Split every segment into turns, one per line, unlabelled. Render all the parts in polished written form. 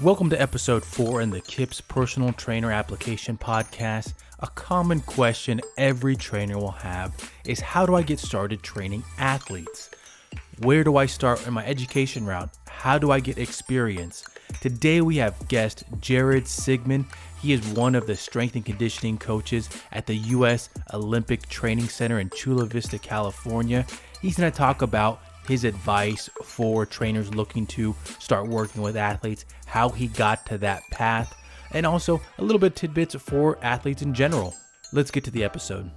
Welcome to episode 4 in the KIPS Personal Trainer Application Podcast. A common question every trainer will have is, how do I get started training athletes? Where do I start in my education route? How do I get experience? Today we have guest Jared Siegmund. He is one of the strength and conditioning coaches at the U.S. Olympic Training Center in Chula Vista, California. He's going to talk about his advice for trainers looking to start working with athletes, how he got to that path, and also a little bit tidbits for athletes in general. Let's get to the episode.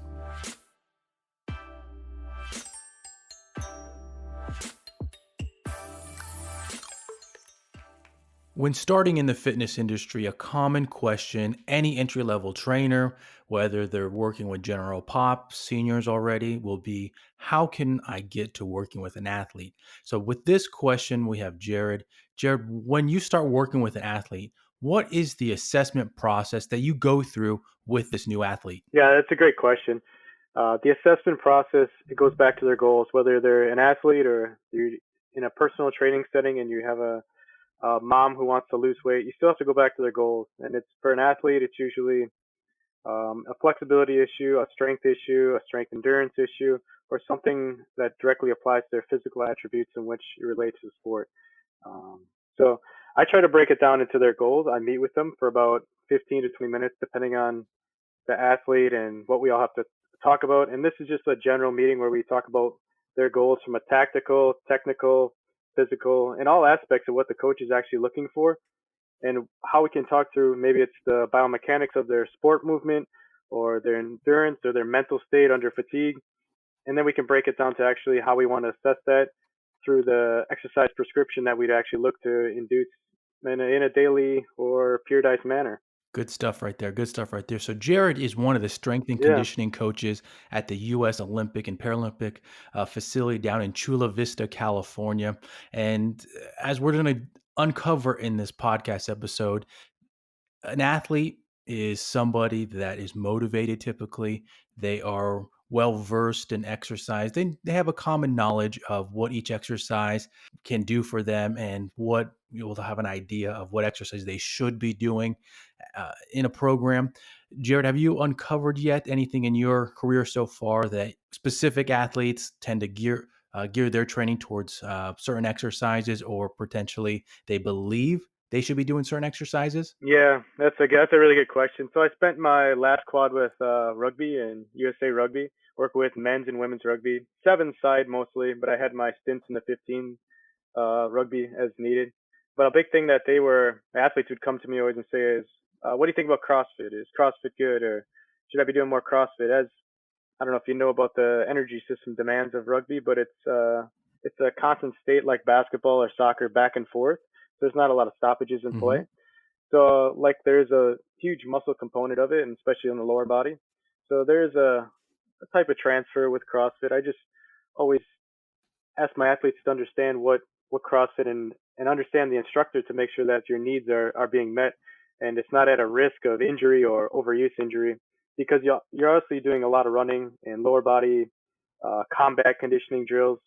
When starting in the fitness industry, a common question any entry-level trainer, whether they're working with general pop, seniors already, will be, how can I get to working with an athlete? So with this question, we have Jared. Jared, when you start working with an athlete, what is the assessment process that you go through with this new athlete?
Yeah, that's a great question. The assessment process, it goes back to their goals, whether they're an athlete or you're in a personal training setting and you have a mom who wants to lose weight, you still have to go back to their goals. And it's for an athlete, it's usually a flexibility issue, a strength issue, a strength endurance issue, or something that directly applies to their physical attributes in which it relates to the sport. So I try to break it down into their goals. I meet with them for about 15 to 20 minutes, depending on the athlete and what we all have to talk about. And this is just a general meeting where we talk about their goals from a tactical, technical, physical, and all aspects of what the coach is actually looking for, and how we can talk through, maybe it's the biomechanics of their sport movement or their endurance or their mental state under fatigue. And then we can break it down to actually how we want to assess that through the exercise prescription that we'd actually look to induce in a daily or periodized manner.
Good stuff right there. Good stuff right there. So Jared is one of the strength and
Yeah.
conditioning coaches at the U.S. Olympic and Paralympic facility down in Chula Vista, California. And as we're going to uncover in this podcast episode, an athlete is somebody that is motivated typically. They are well versed in exercise. They have a common knowledge of what each exercise can do for them and what you'll have an idea of what exercise they should be doing in a program. Jared, have you uncovered yet anything in your career so far that specific athletes tend to gear their training towards certain exercises, or potentially they believe they should be doing certain exercises?
Yeah, that's a really good question. So I spent my last quad with rugby and USA Rugby, work with men's and women's rugby, 7-side mostly, but I had my stints in the 15 rugby as needed. But a big thing that athletes would come to me always and say is, what do you think about CrossFit? Is CrossFit good, or should I be doing more CrossFit? As I don't know if you know about the energy system demands of rugby, but it's a constant state like basketball or soccer, back and forth. There's not a lot of stoppages in play. So like there's a huge muscle component of it, and especially on the lower body. So there's a type of transfer with CrossFit. I just always ask my athletes to understand what CrossFit and understand the instructor to make sure that your needs are being met, and it's not at a risk of injury or overuse injury, because you're obviously doing a lot of running and lower body combat conditioning drills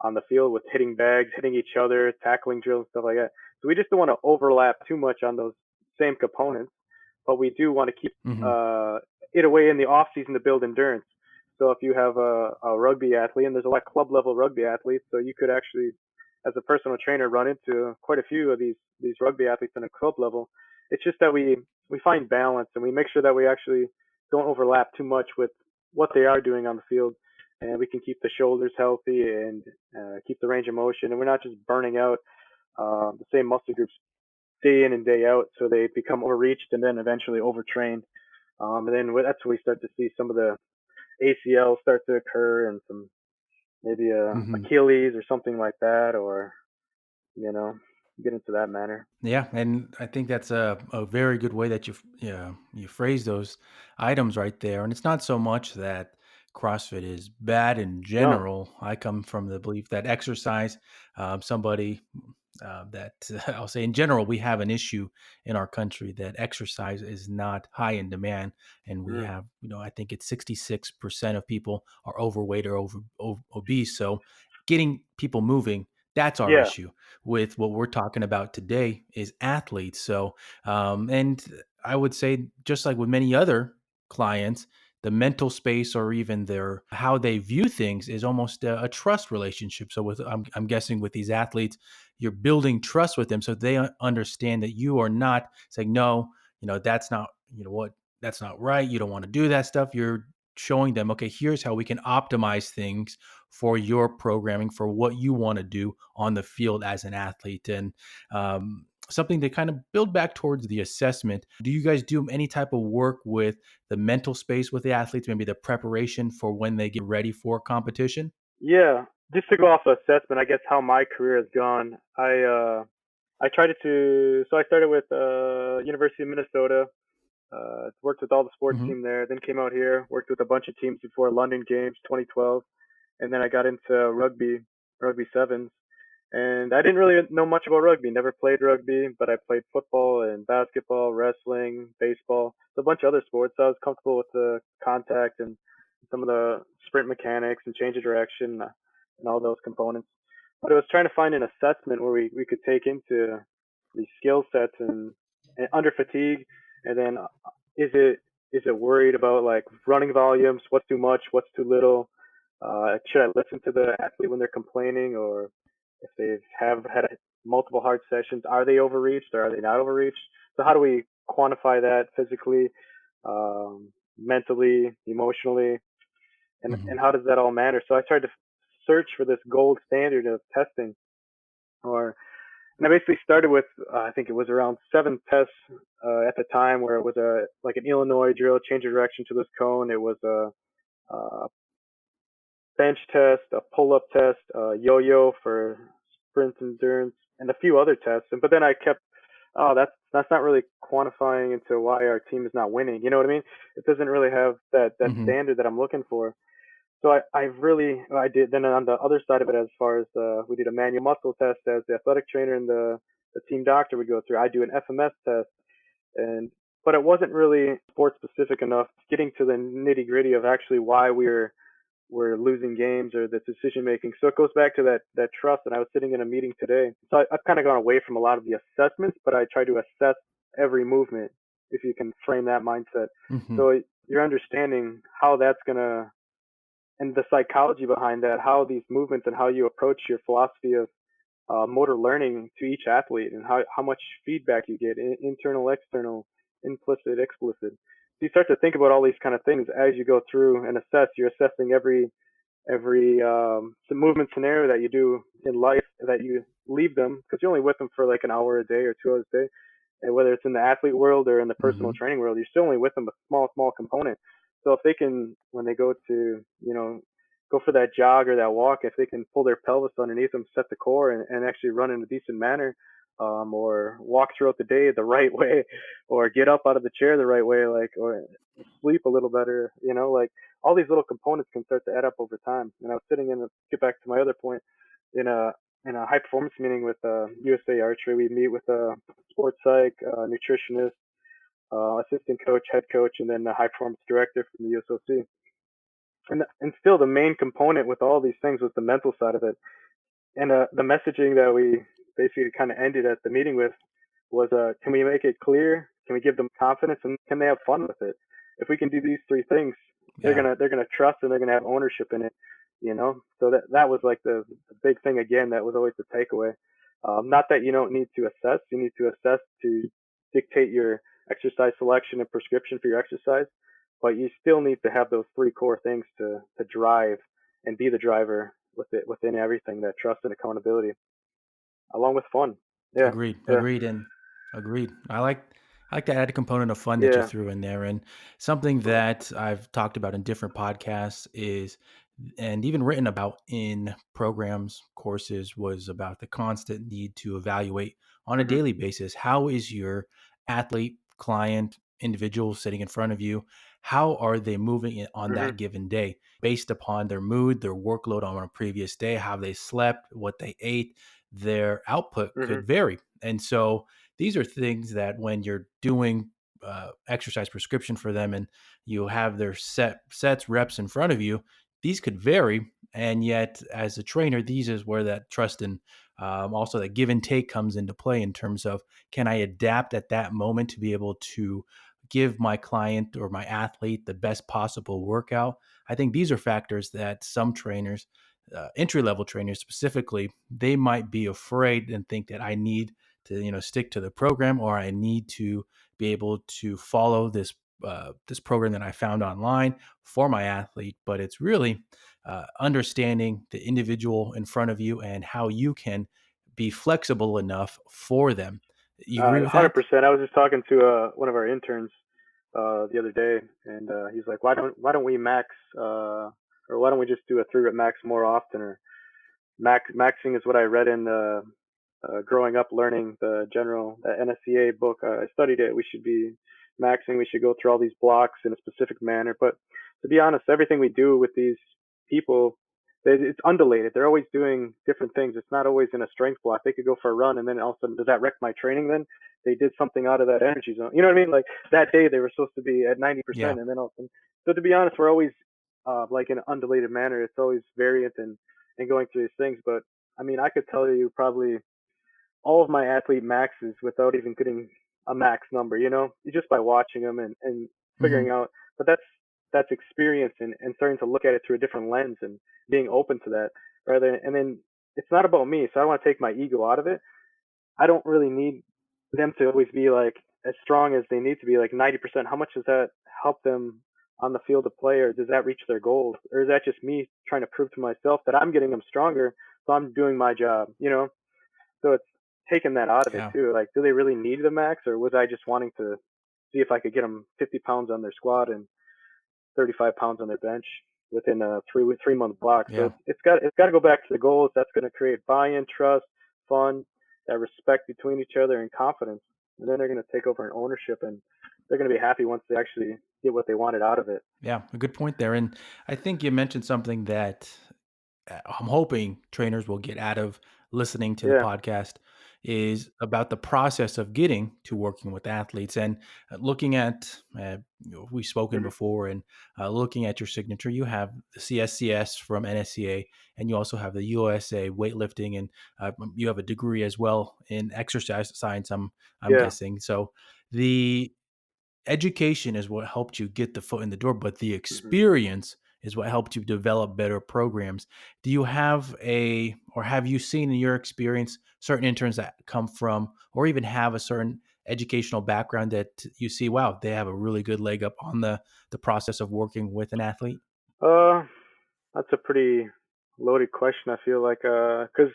on the field with hitting bags, hitting each other, tackling drills, stuff like that. So we just don't want to overlap too much on those same components, but we do want to keep it away in the off season to build endurance. So if you have a rugby athlete, and there's a lot of club level rugby athletes, so you could actually, as a personal trainer, run into quite a few of these rugby athletes on a club level. It's just that we find balance, and we make sure that we actually don't overlap too much with what they are doing on the field, and we can keep the shoulders healthy and keep the range of motion, and we're not just burning out the same muscle groups day in and day out, so they become overreached and then eventually overtrained. And then that's when we start to see some of the ACL start to occur, and some maybe Achilles or something like that, or get into that manner.
Yeah, and I think that's a very good way that you phrase those items right there. And it's not so much that CrossFit is bad in
No.
general. I come from the belief that exercise, somebody that I'll say in general, we have an issue in our country that exercise is not high in demand, and we have, I think it's 66% of people are overweight or obese. So getting people moving, That's our
Yeah.
issue with what we're talking about today is athletes. So, and I would say, just like with many other clients, the mental space or even their how they view things is almost a trust relationship. So, with I'm guessing with these athletes, you're building trust with them, so they understand that you are not saying no. That's not what that's not right. You don't want to do that stuff. You're showing them, okay, here's how we can optimize things for your programming, for what you want to do on the field as an athlete. And something to kind of build back towards the assessment. Do you guys do any type of work with the mental space with the athletes, maybe the preparation for when they get ready for competition?
Yeah. Just to go off assessment, I guess how my career has gone. I tried to. So I started with University of Minnesota. Worked with all the sports
Hmm.
team there. Then came out here, worked with a bunch of teams before London Games 2012, and then I got into rugby sevens. And I didn't really know much about rugby. Never played rugby, but I played football and basketball, wrestling, baseball, so a bunch of other sports. So I was comfortable with the contact and some of the sprint mechanics and change of direction and all those components. But I was trying to find an assessment where we could take into these skill sets and under fatigue, and then is it worried about like running volumes? What's too much? What's too little? Should I listen to the athlete when they're complaining, or if they have had multiple hard sessions, are they overreached or are they not overreached? So how do we quantify that physically, mentally, emotionally,
Hmm.
and how does that all matter? So I started to search for this gold standard of testing, or and I basically started with I think it was around 7 tests at the time, where it was a like an Illinois drill, change of direction to this cone. It was a bench test, a pull-up test, a yo-yo for sprint endurance, and a few other tests. But then I kept, oh, that's not really quantifying into why our team is not winning. You know what I mean? It doesn't really have that
Hmm.
standard that I'm looking for. So I really I did. Then on the other side of it, as far as we did a manual muscle test as the athletic trainer and the team doctor would go through. I do an FMS test, and but it wasn't really sports specific enough, getting to the nitty gritty of actually why we're losing games or the decision making. So it goes back to that trust. And I was sitting in a meeting today, so I've kind of gone away from a lot of the assessments, but I try to assess every movement, if you can frame that mindset.
Hmm.
So you're understanding how that's gonna and the psychology behind that, how these movements and how you approach your philosophy of motor learning to each athlete, and how much feedback you get, internal, external, implicit, explicit. So you start to think about all these kind of things as you go through and assess. You're assessing every movement scenario that you do in life, that you leave them, because you're only with them for like an hour a day or 2 hours a day. And whether it's in the athlete world or in the personal
Hmm.
training world, you're still only with them a small component. So if they can, when they go to, go for that jog or that walk, if they can pull their pelvis underneath them, set the core, and actually run in a decent manner, or walk throughout the day the right way, or get up out of the chair the right way, like, or sleep a little better, like all these little components can start to add up over time. And I was sitting get back to my other point, in a high performance meeting with USA Archery. We meet with a sports psych, nutritionist, assistant coach, head coach, and then the high performance director from the USOC. And still the main component with all these things was the mental side of it. And the messaging that we basically kind of ended at the meeting with was, can we make it clear? Can we give them confidence, and can they have fun with it? If we can do these three things,
Yeah.
they're gonna trust, and they're gonna have ownership in it. So that was like the big thing again. That was always the takeaway. Not that you don't need to assess. You need to assess to dictate your exercise selection and prescription for your exercise, but you still need to have those three core things to drive and be the driver within everything, that trust and accountability, along with fun. Yeah,
Agreed,
yeah,
agreed, and agreed. I like to add a component of fun that you
yeah.
threw in there, and something that I've talked about in different podcasts is, and even written about in programs, courses, was about the constant need to evaluate on a
Mhm,
daily basis. How is your athlete, client, individual sitting in front of you? How are they moving it on
mhm,
that given day based upon their mood, their workload on a previous day, how they slept, what they ate? Their output
mhm,
could vary. And so these are things that when you're doing exercise prescription for them and you have their sets reps in front of you, these could vary. And yet, as a trainer, these is where that trust and also that give and take comes into play in terms of, can I adapt at that moment to be able to give my client or my athlete the best possible workout? I think these are factors that some trainers, entry level trainers specifically, they might be afraid and think that I need to, stick to the program, or I need to be able to follow this program that I found online for my athlete. But it's really understanding the individual in front of you and how you can be flexible enough for them. You agree with that?
100%. I was just talking to one of our interns the other day, and he's like, "Why don't we max, or why don't we just do a 3 rep max more often?" Or maxing is what I read in the growing up learning the NSCA book. I studied it. We should be maxing. We should go through all these blocks in a specific manner. But to be honest, everything we do with these people, it's undulated. They're always doing different things. It's not always in a strength block. They could go for a run, and then all of a sudden, does that wreck my training? Then they did something out of that energy zone. You know what I mean? Like that day, they were supposed to be at
Yeah.
90%, and then all of a sudden. So to be honest, we're always like in an undulated manner. It's always variant and going through these things. But I mean, I could tell you probably all of my athlete maxes without even getting a max number, just by watching them and figuring
Hmm.
out. But that's experience and starting to look at it through a different lens and being open to that and then it's not about me. So I don't want to take my ego out of it. I don't really need them to always be like as strong as they need to be, like 90%. How much does that help them on the field of play, or does that reach their goals? Or is that just me trying to prove to myself that I'm getting them stronger? So I'm doing my job. So it's taking that out of it
Yeah.
too. Like, do they really need the max, or was I just wanting to see if I could get them 50 pounds on their squat and 35 pounds on their bench within a 3 month block? So
Yeah.
it's got to go back to the goals. That's going to create buy-in, trust, fun, that respect between each other, and confidence. And then they're going to take over an ownership, and they're going to be happy once they actually get what they wanted out of it.
Yeah. A good point there. And I think you mentioned something that I'm hoping trainers will get out of listening to the
Yeah.
podcast is about the process of getting to working with athletes and looking at, we've spoken
Hmm.
before, and looking at your signature. You have the CSCS from NSCA, and you also have the USA weightlifting, and you have a degree as well in exercise science. I'm
Yeah.
guessing so. The education is what helped you get the foot in the door, but the
Hmm.
experience is what helped you develop better programs. Do you have or have you seen in your experience certain interns that come from, or even have a certain educational background that you see, wow, they have a really good leg up on the process of working with an athlete?
Uh, that's a pretty loaded question. I feel like, cause,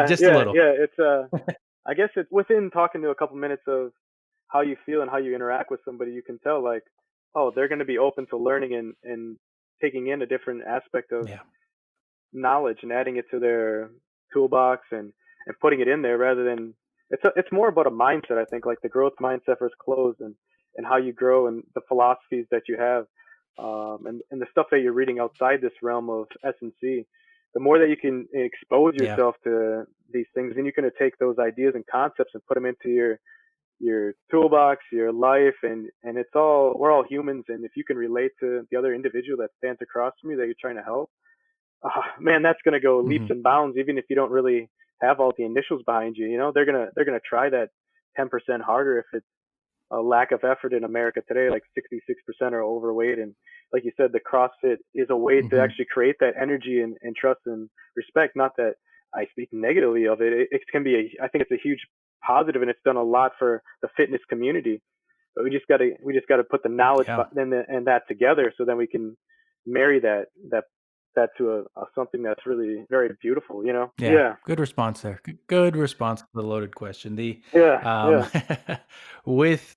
Just a little.
yeah. I guess it's within talking to a couple minutes of how you feel and how you interact with somebody, you can tell like, oh, they're going to be open to learning and taking in a different aspect of
Yeah.
knowledge and adding it to their toolbox and putting it in there rather than it's more about a mindset. I think like the growth mindset versus close and how you grow and the philosophies that you have and the stuff that you're reading outside this realm of S&C. The more that you can expose
Yeah.
yourself to these things, then you're going to take those ideas and concepts and put them into your toolbox, your life, and it's all we're all humans, and if you can relate to the other individual that stands across from you that you're trying to help, man, that's going to go leaps
Hmm.
and bounds. Even if you don't really have all the initials behind you, they're gonna try that 10% harder if it's a lack of effort in America today. Like 66% are overweight, and like you said, the CrossFit is a way to
Hmm.
actually create that energy and trust and respect. Not that I speak negatively of it. It can be I think it's a huge positive, and it's done a lot for the fitness community. But we just gotta put the knowledge
Yeah.
and that together, so then we can marry that to a something that's really very beautiful.
Yeah,
Yeah,
good response there. Good response to the loaded question.
yeah,
Um,
yeah,
with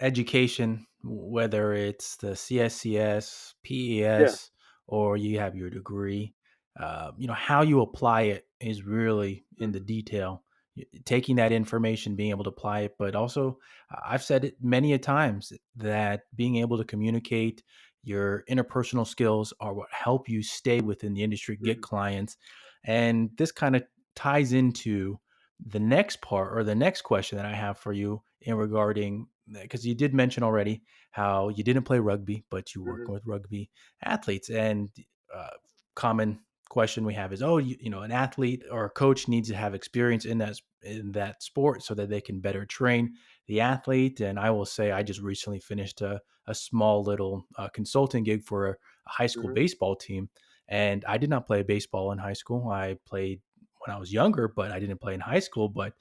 education, whether it's the CSCS,
yeah.
PES, or you have your degree, how you apply it is really in the
Hmm.
detail. Taking that information, being able to apply it, but also I've said it many a times that being able to communicate your interpersonal skills are what help you stay within the industry, get
Hmm.
clients, and this kind of ties into the next part or the next question that I have for you in regarding, because you did mention already how you didn't play rugby, but you work
Hmm.
with rugby athletes. And common question we have is, oh, an athlete or a coach needs to have experience in that sport so that they can better train the athlete. And I will say, I just recently finished a small little consulting gig for a high school
Hmm.
baseball team, and I did not play baseball in high school. I played when I was younger, but I didn't play in high school. But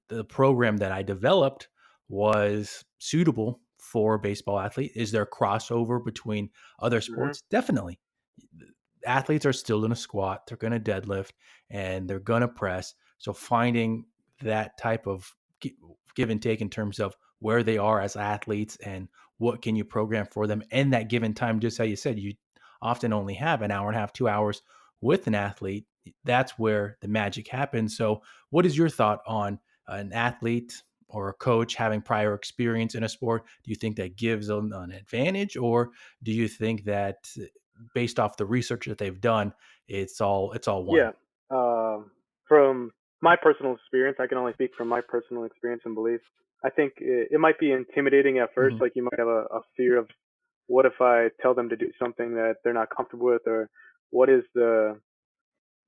the program that I developed was suitable for a baseball athlete. Is there crossover between other
Hmm.
sports? Definitely. Athletes are still going to squat, they're going to deadlift, and they're going to press. So finding that type of give and take in terms of where they are as athletes and what can you program for them in that given time, just how you said, you often only have an hour and a half, 2 hours with an athlete. That's where the magic happens. So what is your thought on an athlete or a coach having prior experience in a sport? Do you think that gives them an advantage, or do you think that based off the research that they've done, it's all one?
Yeah. From my personal experience, I can only speak from my personal experience and beliefs. I think it might be intimidating at first.
Mhm.
Like you might have a fear of what if I tell them to do something that they're not comfortable with, or what is the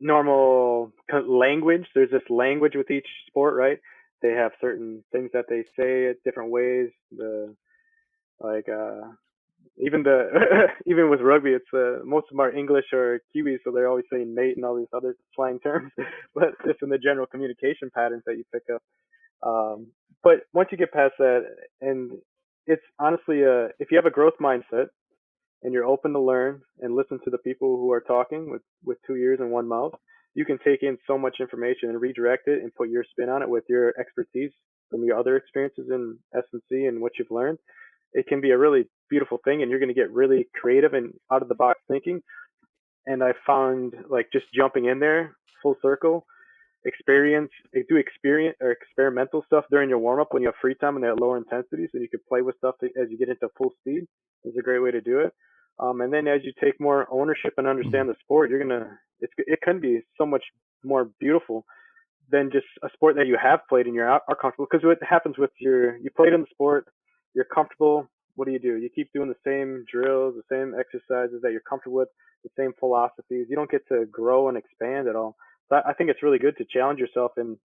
normal language. There's this language with each sport, right? They have certain things that they say at different ways. The like even the even with rugby, it's most of them are English or Kiwi, so they're always saying mate and all these other slang terms. But just in the general communication patterns that you pick up. Um, but once you get past that, and it's honestly, if you have a growth mindset and you're open to learn and listen to the people who are talking with 2 ears and one mouth, you can take in so much information and redirect it and put your spin on it with your expertise from your other experiences in S&C and what you've learned. It can be a really beautiful thing, and you're going to get really creative and out of the box thinking. And I found like just jumping in there full circle, do experience or experimental stuff during your warm up when you have free time and at lower intensities, so you can play with stuff as you get into full speed. Is a great way to do it. And then as you take more ownership and
Mhm.
understand the sport, it can be so much more beautiful than just a sport that you have played and are comfortable. Because what happens with you played in the sport, you're comfortable. What do? You keep doing the same drills, the same exercises that you're comfortable with, the same philosophies. You don't get to grow and expand at all. So I think it's really good to challenge yourself. And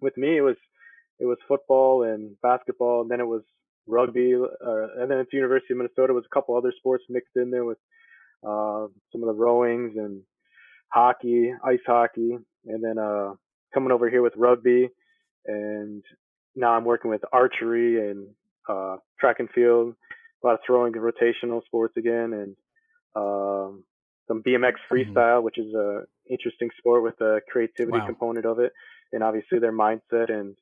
with me, it was football and basketball, and then it was rugby, and then at the University of Minnesota, was a couple other sports mixed in there with some of the rowings and hockey, ice hockey, and then coming over here with rugby, and now I'm working with archery and track and field, a lot of throwing and rotational sports again, and some BMX
Mhm.
freestyle, which is a interesting sport with a creativity
Wow.
component of it, and obviously their mindset and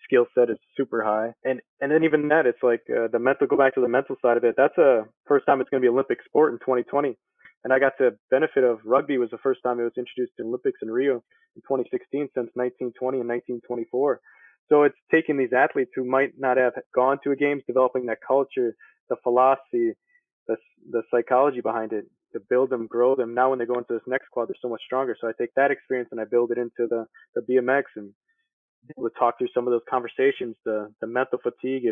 skill set is super high. And then even that, it's like the mental. Go back to the mental side of it. That's a first time it's going to be Olympic sport in 2020, and I got the benefit of rugby was the first time it was introduced to Olympics in Rio in 2016 since 1920 and 1924. So it's taking these athletes who might not have gone to a games, developing that culture, the philosophy, the the psychology behind it to build them, grow them. Now when they go into this next quad, they're so much stronger. So I take that experience and I build it into the BMX and able to talk through some of those conversations, the mental fatigue.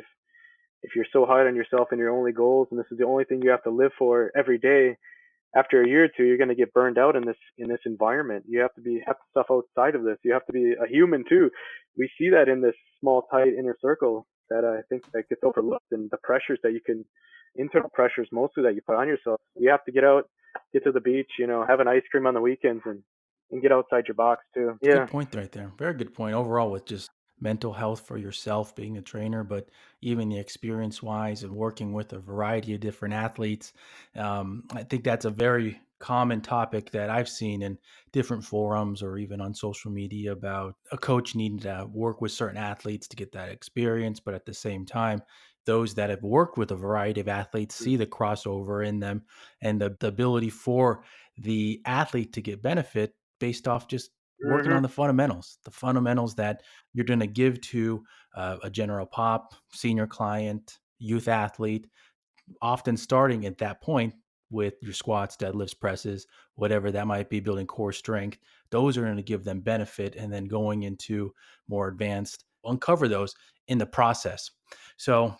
If you're so hard on yourself and your only goals, and this is the only thing you have to live for every day, after a year or two, you're going to get burned out in this environment. You have to have stuff outside of this. You have to be a human too. We see that in this small, tight inner circle that I think that gets overlooked, and the pressures that you can, internal pressures mostly that you put on yourself. You have to get out, get to the beach, have an ice cream on the weekends, and get outside your box too.
It's a good
Yeah.
point right there. Very good point overall with just mental health for yourself being a trainer, but even the experience wise and working with a variety of different athletes. I think that's a very common topic that I've seen in different forums or even on social media about a coach needing to work with certain athletes to get that experience. But at the same time, those that have worked with a variety of athletes see the crossover in them and the ability for the athlete to get benefit based off just working
Mm-hmm.
on the fundamentals that you're going to give to a general pop, senior client, youth athlete, often starting at that point with your squats, deadlifts, presses, whatever that might be, building core strength. Those are going to give them benefit. And then going into more advanced, uncover those in the process. So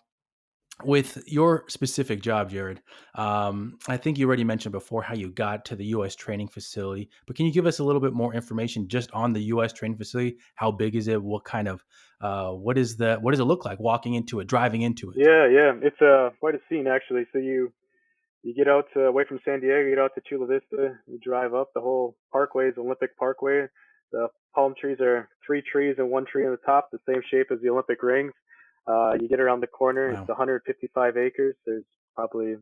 With your specific job, Jared, I think you already mentioned before how you got to the U.S. training facility, but can you give us a little bit more information just on the U.S. training facility? How big is it? What kind of, what does it look like walking into it, driving into it?
Yeah, yeah, it's quite a scene actually. So you get out away from San Diego, you get out to Chula Vista, you drive up the whole parkway is Olympic Parkway. The palm trees are three trees and one tree on the top, the same shape as the Olympic rings. You get around the corner, it's
Wow.
155 acres. There's probably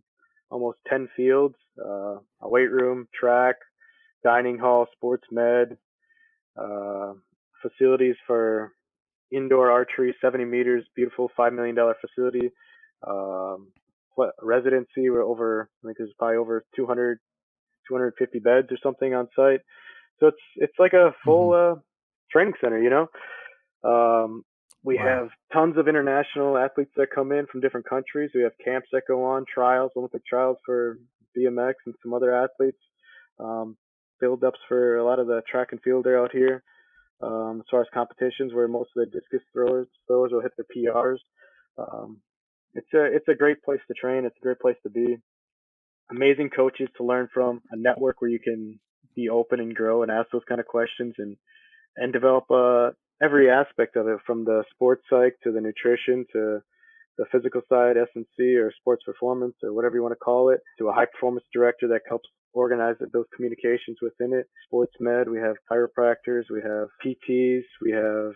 almost 10 fields, a weight room, track, dining hall, sports med, uh, facilities for indoor archery, 70 meters, beautiful $5 million facility. Um, Residency, we're over, I think there's probably over 200, 250 beds or something on site. So it's like a full
Hmm.
training center, you know. Um, we
Wow.
have tons of international athletes that come in from different countries. We have camps that go on, trials, Olympic trials for BMX and some other athletes. Um, Build-ups for a lot of the track and field are out here. As far as competitions, where most of the discus throwers will hit their PRs. Um, it's a great place to train. It's a great place to be. Amazing coaches to learn from. A network where you can be open and grow and ask those kind of questions and develop every aspect of it, from the sports psych to the nutrition to the physical side, S&C or sports performance or whatever you want to call it, to a high performance director that helps organize those communications within it. Sports med, we have chiropractors, we have PTs, we have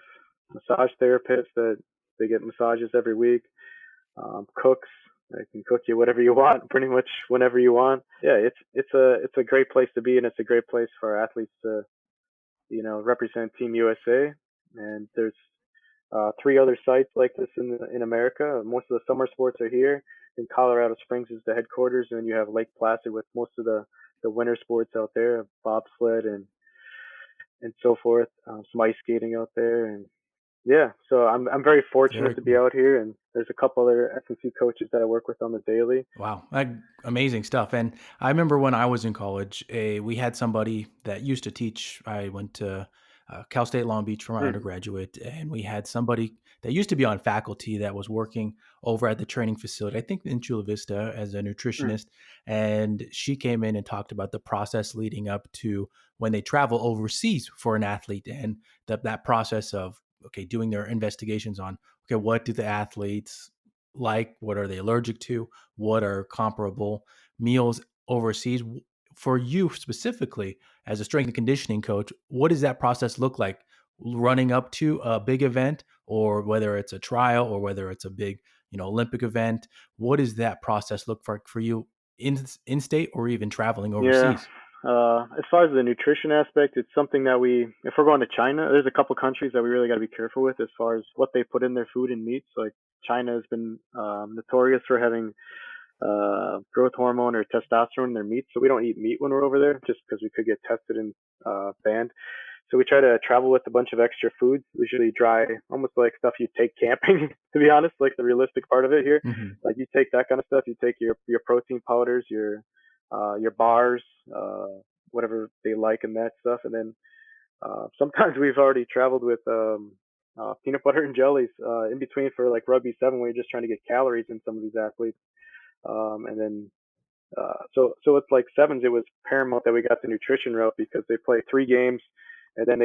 massage therapists that they get massages every week. Cooks, they can cook you whatever you want, pretty much whenever you want. Yeah, it's a great place to be, and it's a great place for our athletes to represent Team USA. And there's three other sites like this in America. Most of the summer sports are here. In Colorado Springs is the headquarters, and then you have Lake Placid with most of the winter sports out there, bobsled and so forth. Some ice skating out there, and yeah. So I'm very fortunate
Very
to be
cool.
out here, and there's a couple other S&C coaches that I work with on the daily.
Wow, amazing stuff. And I remember when I was in college, we had somebody that used to teach. I went to Cal State Long Beach for my
Mm-hmm.
undergraduate, and we had somebody that used to be on faculty that was working over at the training facility, I think in Chula Vista as a nutritionist. And she came in and talked about the process leading up to when they travel overseas for an athlete and that process of, okay, doing their investigations on, okay, what do the athletes like? What are they allergic to? What are comparable meals overseas? For you specifically, as a strength and conditioning coach, what does that process look like running up to a big event, or whether it's a trial or whether it's a big, Olympic event? What does that process look like for you in state or even traveling
Yeah.
overseas?
As far as the nutrition aspect, it's something that if we're going to China, there's a couple countries that we really got to be careful with as far as what they put in their food and meats. Like China has been notorious for having growth hormone or testosterone in their meat, so we don't eat meat when we're over there, just because we could get tested and banned. So we try to travel with a bunch of extra foods, usually dry, almost like stuff you take camping. To be honest, like the realistic part of it here,
Hmm.
like you take that kind of stuff. You take your protein powders, your bars, whatever they like and that stuff, and then sometimes we've already traveled with peanut butter and jellies in between for like rugby seven, where you're just trying to get calories in some of these athletes. And then so it's like sevens. It was paramount that we got the nutrition route because they play 3 games, and then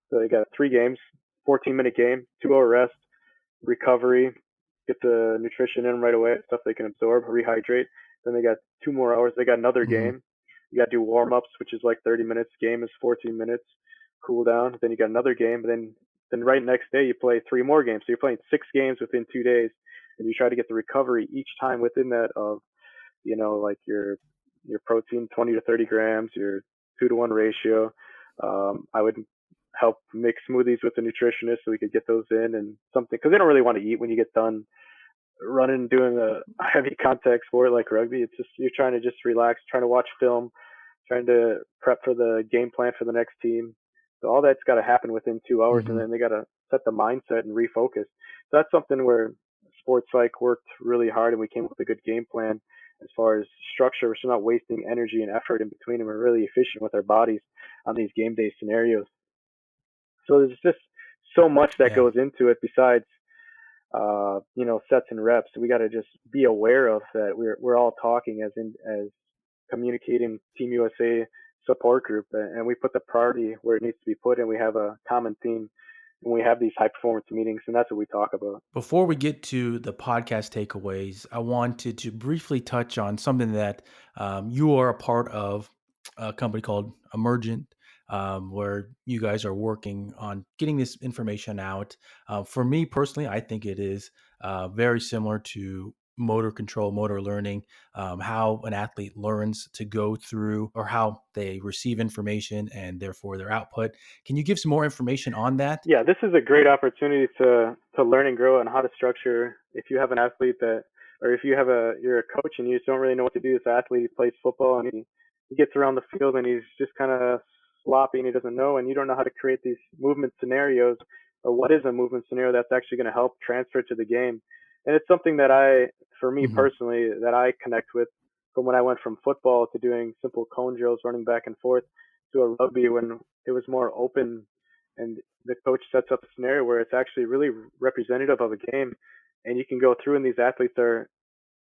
so they got 3 games, 14-minute game, 2 hour rest, recovery, get the nutrition in right away, stuff they can absorb, rehydrate. Then they got 2 more hours. They got another
Hmm.
game. You got to do warm ups, which is like 30 minutes. Game is 14 minutes. Cool down. Then you got another game. Then right next day you play 3 more games. So you're playing 6 games within 2 days, and you try to get the recovery each time within that of like your protein 20 to 30 grams, your 2-to-1 ratio. I would help make smoothies with the nutritionist so we could get those in and something because they don't really want to eat when you get done running doing a heavy contact sport like rugby. It's just you're trying to just relax, trying to watch film, trying to prep for the game plan for the next team. So all that's got to happen within 2 hours, and
Hmm.
then they got to set the mindset and refocus. So that's something where sports psych worked really hard, and we came up with a good game plan as far as structure. So we're not wasting energy and effort in between, and we're really efficient with our bodies on these game day scenarios. So there's just so much that
Yeah.
goes into it besides sets and reps. We got to just be aware of that. We're all talking as communicating Team USA support group, and we put the priority where it needs to be put, and we have a common theme, and we have these high performance meetings, and that's what we talk about.
Before we get to the podcast takeaways, I wanted to briefly touch on something that you are a part of, a company called Emergent, where you guys are working on getting this information out. For me personally, I think it is very similar to motor control, motor learning, how an athlete learns to go through or how they receive information and therefore their output. Can you give some more information on that?
Yeah, this is a great opportunity to learn and grow on how to structure. If you have an athlete that, or if you have you're a coach and you just don't really know what to do. This athlete he plays football and he gets around the field and he's just kind of sloppy and he doesn't know, and you don't know how to create these movement scenarios, or what is a movement scenario that's actually going to help transfer to the game. And it's something that for me
Hmm.
personally, that I connect with from when I went from football to doing simple cone drills, running back and forth, to a rugby when it was more open, and the coach sets up a scenario where it's actually really representative of a game, and you can go through and these athletes are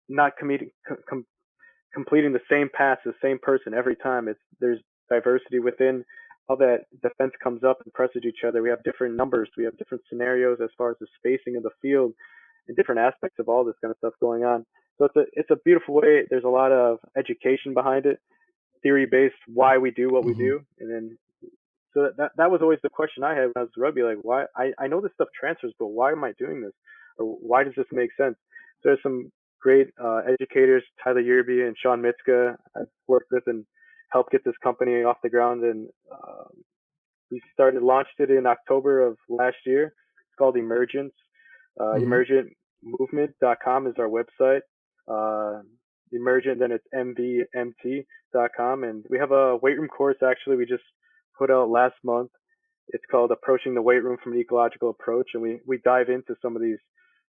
not completing the same pass, the same person every time. There's diversity within how that defense comes up and presses each other. We have different numbers, we have different scenarios as far as the spacing of the field, and different aspects of all this kind of stuff going on. So it's a beautiful way. There's a lot of education behind it, theory based, why we do what we
Hmm.
do, and then so that was always the question I had when I was rugby. Like, why? I know this stuff transfers, but why am I doing this? Or why does this make sense? So there's some great educators, Tyler Yerby and Sean Mitzka, I've worked with and helped get this company off the ground. And we launched it in October of last year. It's called Emergent.
Hmm.
Emergentmovement.com is our website. Uh, Emergent, then it's mvmt.com. And we have a weight room course actually we just put out last month. It's called Approaching the Weight Room from an Ecological Approach. And we dive into some of these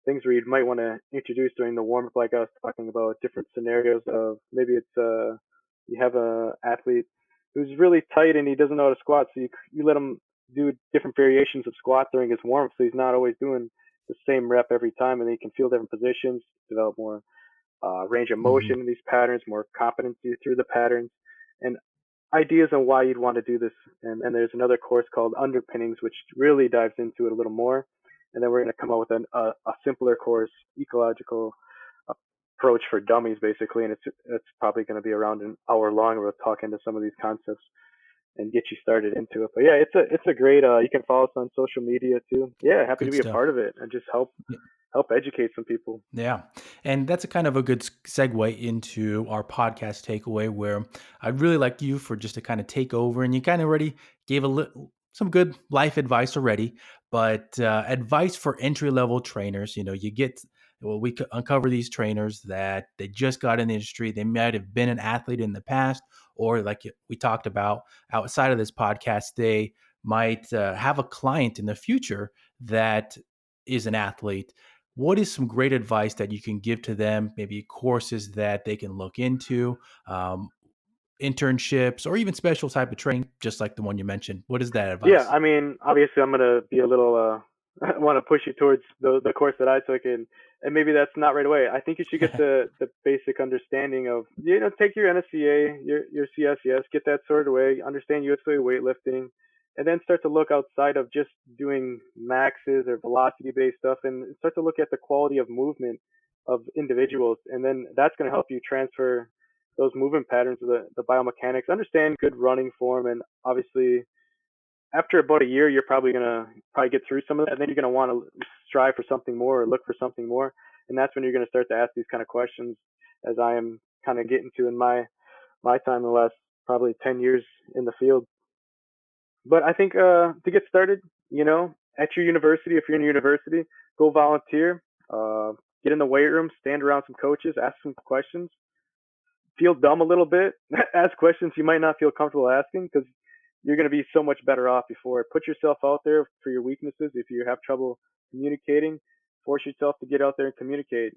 things where you might want to introduce during the warm up, like I was talking about, different scenarios of maybe it's you have a athlete who's really tight and he doesn't know how to squat, so you let him do different variations of squat during his warm up, so he's not always doing the same rep every time, and he can feel different positions, develop more range of
Hmm.
motion in these patterns, more competency through the patterns, and ideas on why you'd want to do this. And there's another course called Underpinnings, which really dives into it a little more. And then we're going to come out with a simpler course, Ecological Approach for Dummies, basically. And it's probably going to be around an hour long. We'll talk into some of these concepts and get you started into it. But yeah, it's a great. You can follow us on social media too. Yeah, happy to
Good
be a
stuff.
part of it and just help educate some people.
Yeah. And that's a kind of a good segue into our podcast takeaway where I'd really like you for just to kind of take over, and you kind of already gave some good life advice already, but advice for entry level trainers. You get, well, we could uncover these trainers that they just got in the industry. They might have been an athlete in the past, or like we talked about outside of this podcast, they might have a client in the future that is an athlete. What is some great advice that you can give to them? Maybe courses that they can look into, um, internships, or even special type of training, just like the one you mentioned. What is that
Yeah,
advice?
I mean, obviously, I'm gonna be a little. I want to push you towards the course that I took, and maybe that's not right away. I think you should get the basic understanding of, take your NSCA, your CSCS, get that sorted away, understand USAW weightlifting, and then start to look outside of just doing maxes or velocity based stuff, and start to look at the quality of movement of individuals, and then that's going to help you transfer those movement patterns of the biomechanics, understand good running form, and obviously after about a year, you're probably get through some of that, and then you're gonna want to strive for something more or look for something more, and that's when you're gonna start to ask these kind of questions, as I am kind of getting to in my time in the last probably 10 years in the field. But I think to get started, at your university, if you're in a university, go volunteer, get in the weight room, stand around some coaches, ask some questions, feel dumb a little bit, ask questions you might not feel comfortable asking, because you're going to be so much better off before. Put yourself out there for your weaknesses. If you have trouble communicating, force yourself to get out there and communicate.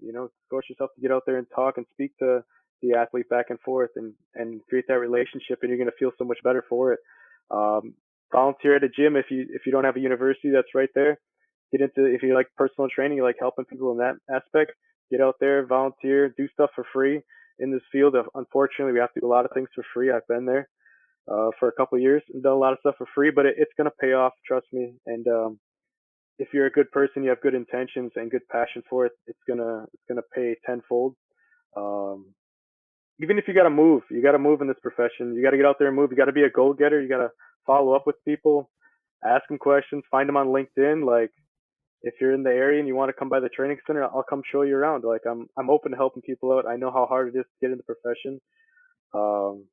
Force yourself to get out there and talk and speak to the athlete back and forth, and create that relationship, and you're going to feel so much better for it. Um, Volunteer at a gym if you don't have a university that's right there. get into, if you like personal training, you like helping people in that aspect, get out there, volunteer, do stuff for free in this field. Unfortunately, we have to do a lot of things for free. I've been there for a couple of years and done a lot of stuff for free, but it's going to pay off, trust me. And if you're a good person, you have good intentions and good passion for it, it's gonna pay tenfold. Um, Even if you got to move in this profession. You got to get out there and move. You got to be a goal getter. You got to follow up with people, ask them questions, find them on LinkedIn. Like, if you're in the area and you want to come by the training center, I'll come show you around. Like, I'm open to helping people out. I know how hard it is to get in the profession. Um,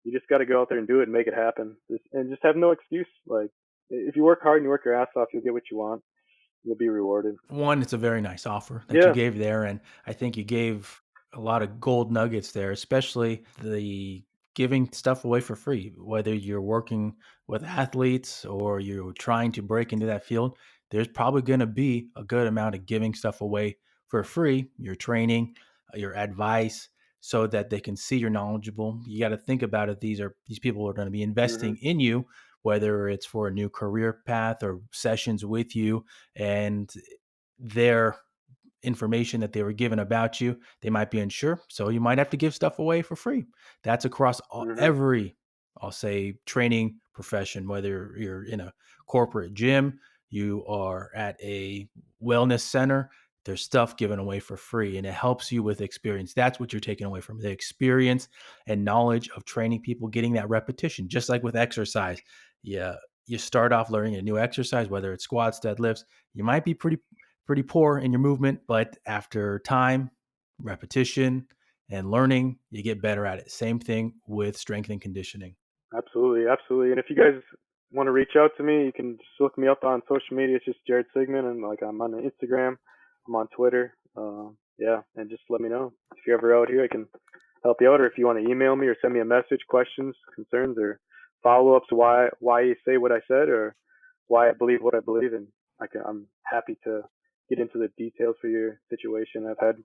you just got to go out there and do it and make it happen. And just have no excuse. Like, if you work hard and you work your ass off, you'll get what you want. You'll be rewarded.
One, it's a very nice offer that you
Yeah.
gave there, and I think you gave a lot of gold nuggets there, especially the giving stuff away for free. Whether you're working with athletes or you're trying to break into that field, there's probably going to be a good amount of giving stuff away for free. Your training, your advice, so that they can see you're knowledgeable. You got to think about it. These people are going to be
Hmm.
investing in you, whether it's for a new career path or sessions with you, and their information that they were given about you, they might be unsure. So you might have to give stuff away for free. That's across
Hmm.
every, I'll say, training profession, whether you're in a corporate gym, you are at a wellness center, there's stuff given away for free and it helps you with experience. That's what you're taking away from the experience and knowledge of training people, getting that repetition, just like with exercise. Yeah. You start off learning a new exercise, whether it's squats, deadlifts, you might be pretty poor in your movement, but after time, repetition, and learning, you get better at it. Same thing with strength and conditioning.
Absolutely, absolutely. And if you guys want to reach out to me, you can just look me up on social media. It's just Jared Siegmund, and like I'm on Instagram, I'm on Twitter. Yeah, and just let me know if you're ever out here. I can help you out, or if you want to email me or send me a message, questions, concerns, or follow ups. Why you say what I said, or why I believe what I believe, and I'm happy to get into the details for your situation. I've had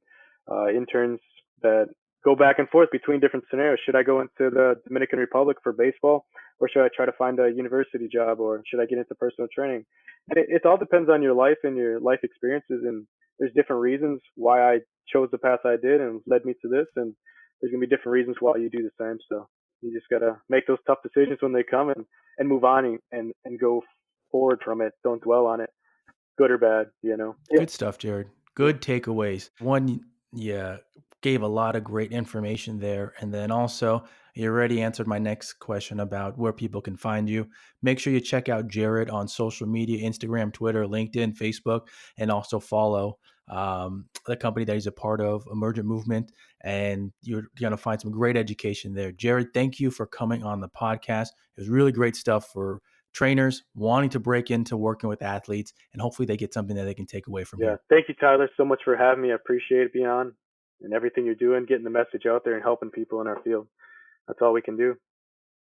interns that go back and forth between different scenarios. Should I go into the Dominican Republic for baseball, or should I try to find a university job, or should I get into personal training? And it all depends on your life and your life experiences. And there's different reasons why I chose the path I did and led me to this. And there's gonna be different reasons why you do the same. So you just gotta make those tough decisions when they come, and move on, and go forward from it. Don't dwell on it, good or bad. Yeah.
Good stuff, Jared.
Yeah.
Good takeaways. One, you gave a lot of great information there. And then also, you already answered my next question about where people can find you. Make sure you check out Jared on social media: Instagram, Twitter, LinkedIn, Facebook, and also follow the company that he's a part of, Emergent Movement. And you're going to find some great education there. Jared, thank you for coming on the podcast. It was really great stuff for trainers wanting to break into working with athletes, and hopefully they get something that they can take away from
Yeah.
here.
Thank you, Tyler, so much for having me. I appreciate it being on, and everything you're doing, getting the message out there and helping people in our field. That's all we can do.